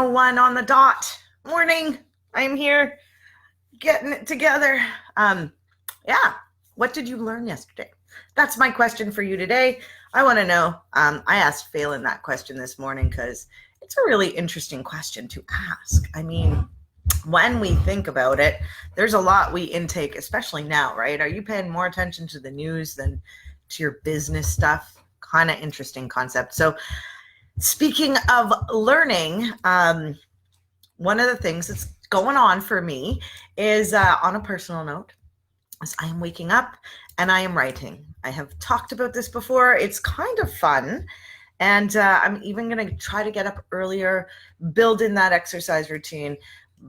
1 on the dot. Morning. I'm here getting it together. Yeah. What did you learn yesterday? That's my question for you today. I want to know. I asked Phelan that question this morning because it's a really interesting question to ask. I mean, when we think about it, there's a lot we intake, especially now, right? Are you paying more attention to the news than to your business stuff? Kind of interesting concept. So speaking of learning, one of the things that's going on for me is on a personal note, is I am waking up and I am writing. I have talked about this before. It's kind of fun. And I'm even going to try to get up earlier, build in that exercise routine.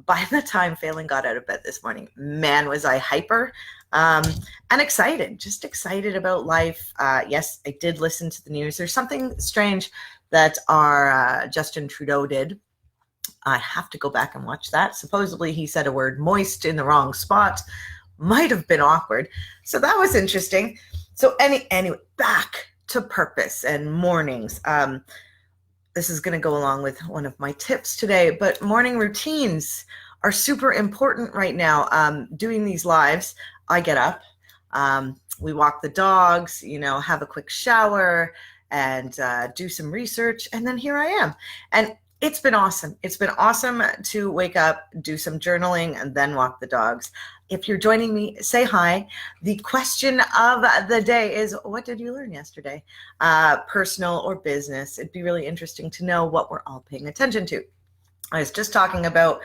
By the time Phelan got out of bed this morning, man, was I hyper and excited, just excited about life. Yes, I did listen to the news. There's something strange that our Justin Trudeau did. I have to go back and watch that. Supposedly he said a word moist in the wrong spot. Might have been awkward. So that was interesting. So anyway, back to purpose and mornings. This is going to go along with one of my tips today, but morning routines are super important right now. Doing these lives, I get up, we walk the dogs, have a quick shower and do some research. And then here I am. And it's been awesome. It's been awesome to wake up, do some journaling, and then walk the dogs. If you're joining me, say hi. The question of the day is, what did you learn yesterday? Personal or business? It'd be really interesting to know what we're all paying attention to. I was just talking about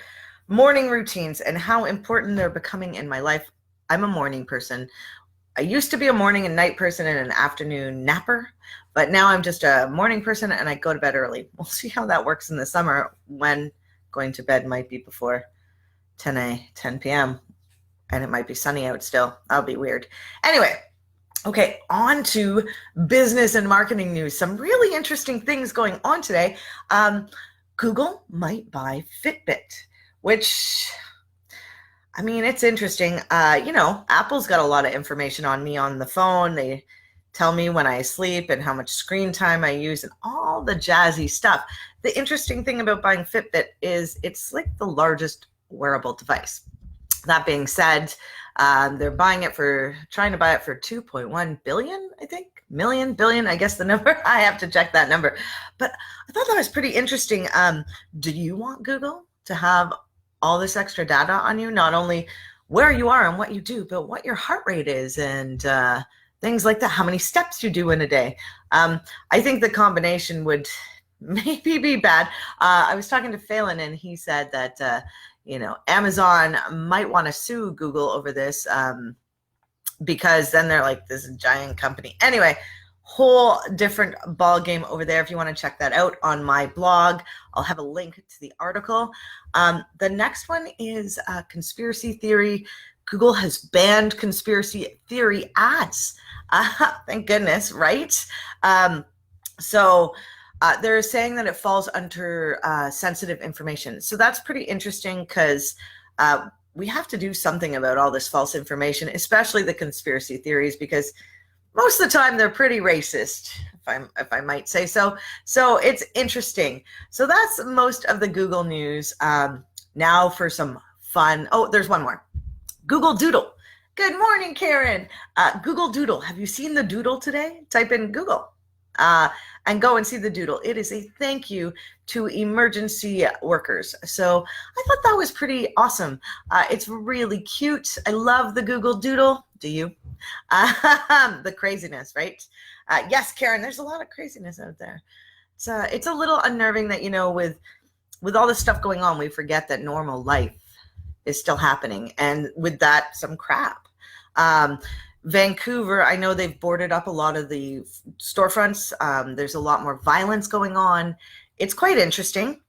morning routines and how important they're becoming in my life. I'm a morning person. I used to be a morning and night person and an afternoon napper, but now I'm just a morning person and I go to bed early. We'll see how that works in the summer when going to bed might be before 10 p.m. and it might be sunny out still. That'll be weird. Anyway, okay, on to business and marketing news. Some really interesting things going on today. Google might buy Fitbit, which... I mean, it's interesting. Apple's got a lot of information on me on the phone. They tell me when I sleep and how much screen time I use and all the jazzy stuff. The interesting thing about buying Fitbit is it's like the largest wearable device. That being said, they're trying to buy it for 2.1 billion, I think. Billion, I guess the number. I have to check that number. But I thought that was pretty interesting. Do you want Google to have all this extra data on you, not only where you are and what you do, but what your heart rate is and things like that, how many steps you do in a day? I think the combination would maybe be bad. I was talking to Phelan and he said that, Amazon might want to sue Google over this because then they're like this giant company. Anyway, whole different ball game over there. If you want to check that out on my blog, I'll have a link to the article. The next one is conspiracy theory. Google has banned conspiracy theory ads. Thank goodness, right? So they're saying that it falls under sensitive information. So that's pretty interesting because we have to do something about all this false information, especially the conspiracy theories, because most of the time they're pretty racist, if I might say so. So it's interesting. So that's most of the Google news. Now for some fun. Oh, there's one more. Google Doodle. Good morning, Karen. Google Doodle. Have you seen the doodle today? Type in Google and go and see the doodle. It is a thank you to emergency workers. So I thought that was pretty awesome. It's really cute. I love the Google Doodle. Do you? The craziness, right? Yes, Karen, there's a lot of craziness out there. It's a little unnerving that, with all this stuff going on, we forget that normal life is still happening. And with that, some crap. Vancouver, I know they've boarded up a lot of the storefronts. There's a lot more violence going on. It's quite interesting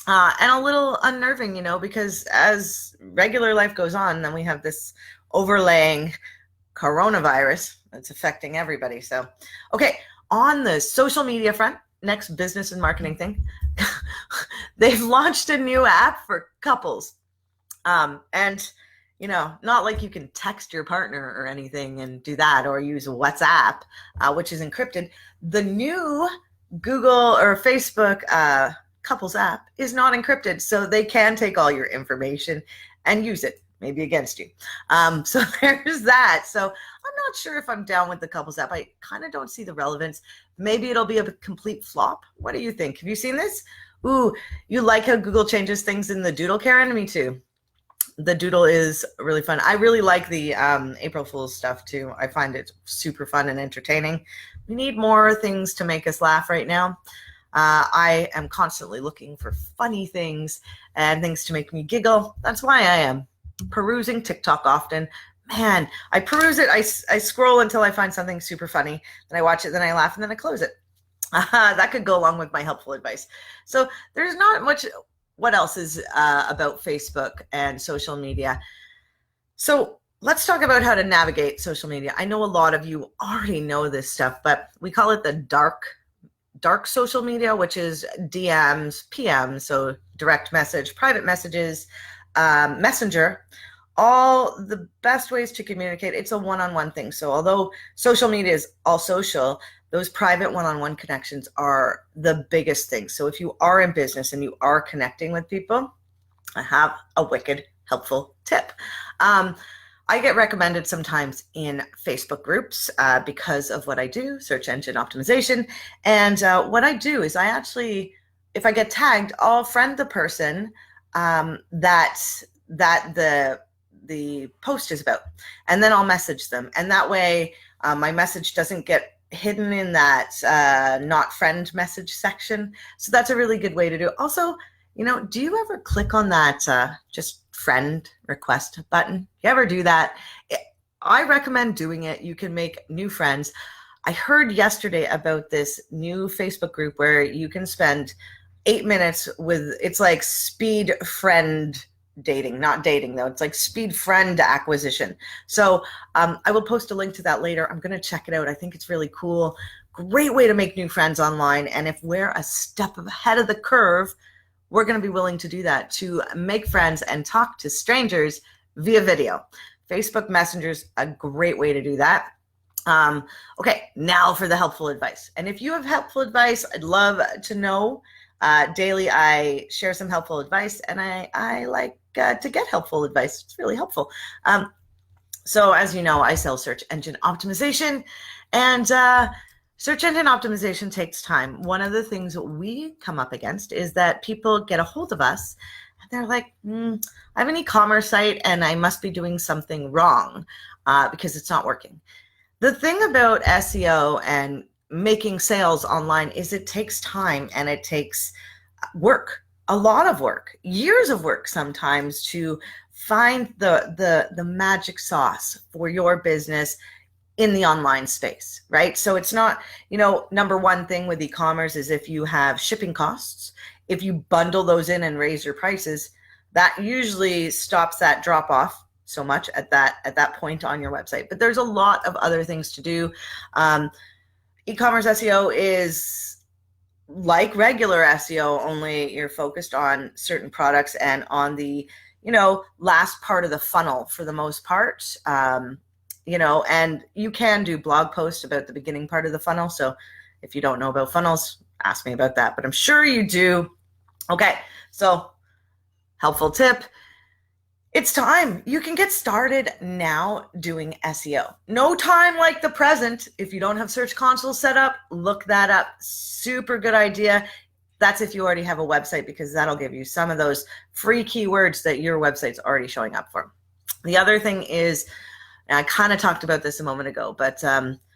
and a little unnerving, because as regular life goes on, then we have this overlaying coronavirus that's affecting everybody. So, okay, on the social media front, next business and marketing thing, they've launched a new app for couples. And not like you can text your partner or anything and do that, or use WhatsApp, which is encrypted. The new Google or Facebook couples app is not encrypted, so they can take all your information and use it, maybe against you. So there's that. So I'm not sure if I'm down with the couples app. I kind of don't see the relevance. Maybe it'll be a complete flop. What do you think? Have you seen this? Ooh, you like how Google changes things in the Doodle, Karen? Me too. The Doodle is really fun. I really like the April Fool's stuff too. I find it super fun and entertaining. We need more things to make us laugh right now. I am constantly looking for funny things and things to make me giggle. That's why I am perusing TikTok often. Man, I peruse it. I scroll until I find something super funny. Then I watch it, then I laugh, and then I close it. That could go along with my helpful advice. So there's not much. What else is about Facebook and social media? So let's talk about how to navigate social media. I know a lot of you already know this stuff, but we call it the dark social media, which is DMs, PMs, so direct message, private messages, Messenger. All the best ways to communicate. It's a one-on-one thing. So although social media is all social, those private one-on-one connections are the biggest thing. So if you are in business and you are connecting with people, I have a wicked helpful tip. I get recommended sometimes in Facebook groups because of what I do, search engine optimization. And what I do is I actually, if I get tagged, I'll friend the person that the post is about, and then I'll message them. And that way my message doesn't get hidden in that not friend message section. So that's a really good way to do it. Also, do you ever click on that just friend request button? You ever do that? I recommend doing it. You can make new friends. I heard yesterday about this new Facebook group where you can spend 8 minutes with, it's like speed friend dating, not dating though. It's like speed friend acquisition. So I will post a link to that later. I'm going to check it out. I think it's really cool. Great way to make new friends online. And if we're a step ahead of the curve, we're going to be willing to do that, to make friends and talk to strangers via video. Facebook Messenger's a great way to do that. Okay, now for the helpful advice. And if you have helpful advice, I'd love to know. Daily, I share some helpful advice, and I like to get helpful advice. It's really helpful. So as you know, I sell search engine optimization, and search engine optimization takes time. One of the things that we come up against is that people get a hold of us and they're like, I have an e-commerce site and I must be doing something wrong because it's not working. The thing about SEO and making sales online is it takes time and it takes work, a lot of work, years of work sometimes to find the magic sauce for your business in the online space, right? So it's not, number one thing with e-commerce is if you have shipping costs, if you bundle those in and raise your prices, that usually stops that drop off so much at that point on your website. But there's a lot of other things to do. E-commerce SEO is like regular SEO, only you're focused on certain products and on the, last part of the funnel for the most part. And you can do blog posts about the beginning part of the funnel. So if you don't know about funnels, ask me about that, but I'm sure you do. Okay, so helpful tip. It's time. You can get started now doing SEO. No time like the present. If you don't have Search Console set up, look that up. Super good idea. That's if you already have a website, because that'll give you some of those free keywords that your website's already showing up for. The other thing is, and I kind of talked about this a moment ago, but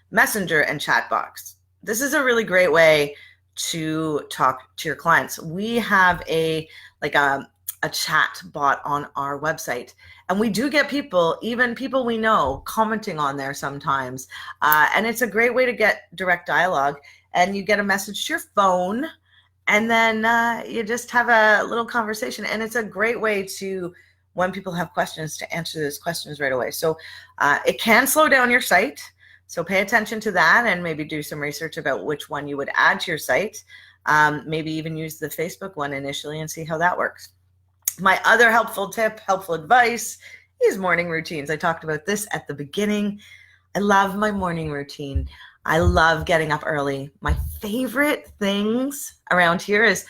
Messenger and chatbots. This is a really great way to talk to your clients. We have a chat bot on our website, and we do get people, even people we know, commenting on there sometimes. And it's a great way to get direct dialogue, and you get a message to your phone, and then you just have a little conversation. And it's a great way to, when people have questions, to answer those questions right away. So it can slow down your site. So pay attention to that and maybe do some research about which one you would add to your site. Maybe even use the Facebook one initially and see how that works. My other helpful tip, helpful advice is morning routines. I talked about this at the beginning. I love my morning routine. I love getting up early. My favorite things around here is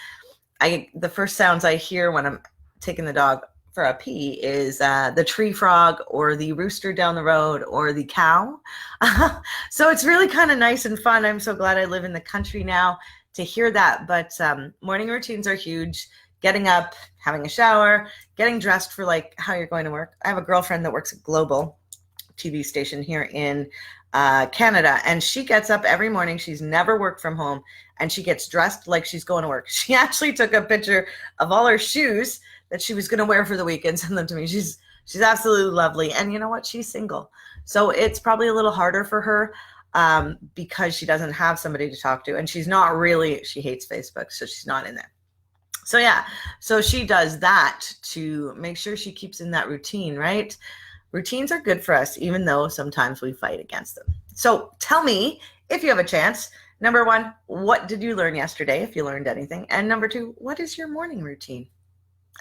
the first sounds I hear when I'm taking the dog for a pee is the tree frog or the rooster down the road or the cow. So it's really kind of nice and fun. I'm so glad I live in the country now to hear that. But morning routines are huge. Getting up, having a shower, getting dressed for like how you're going to work. I have a girlfriend that works at Global TV station here in Canada, and she gets up every morning. She's never worked from home, and she gets dressed like she's going to work. She actually took a picture of all her shoes that she was going to wear for the week and send them to me. She's absolutely lovely, and you know what? She's single, so it's probably a little harder for her because she doesn't have somebody to talk to, and she's not really. She hates Facebook, so she's not in there. So yeah, so she does that to make sure she keeps in that routine, right? Routines are good for us, even though sometimes we fight against them. So tell me, if you have a chance, number one, what did you learn yesterday, if you learned anything? And number two, what is your morning routine?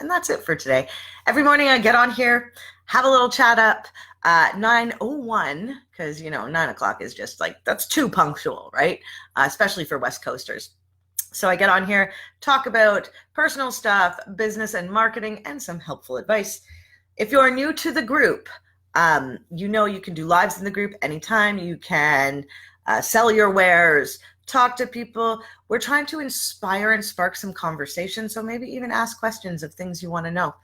And that's it for today. Every morning I get on here, have a little chat up, 9:01, because, 9 o'clock is just like, that's too punctual, right? Especially for West Coasters. So I get on here, talk about personal stuff, business and marketing, and some helpful advice. If you're new to the group, you can do lives in the group anytime. You can sell your wares, talk to people. We're trying to inspire and spark some conversation. So maybe even ask questions of things you want to know.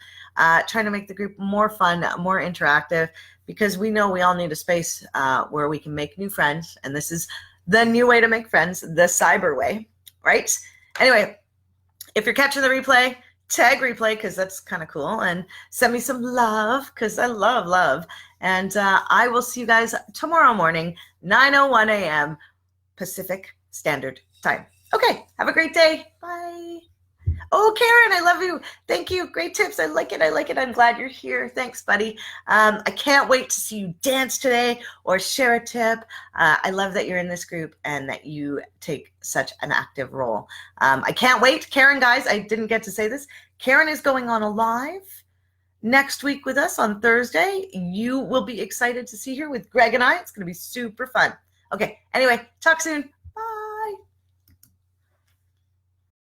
Trying to make the group more fun, more interactive, because we know we all need a space where we can make new friends. And this is the new way to make friends, the cyber way, right? Anyway, if you're catching the replay, tag replay because that's kind of cool, and send me some love because I love love. And I will see you guys tomorrow morning, 9:01 a.m. Pacific Standard Time. Okay, have a great day. Bye. Oh, Karen, I love you. Thank you. Great tips. I like it. I'm glad you're here. Thanks, buddy. I can't wait to see you dance today or share a tip. I love that you're in this group and that you take such an active role. I can't wait. Karen, guys, I didn't get to say this. Karen is going on a live next week with us on Thursday. You will be excited to see her with Greg and I. It's going to be super fun. Okay, anyway, talk soon.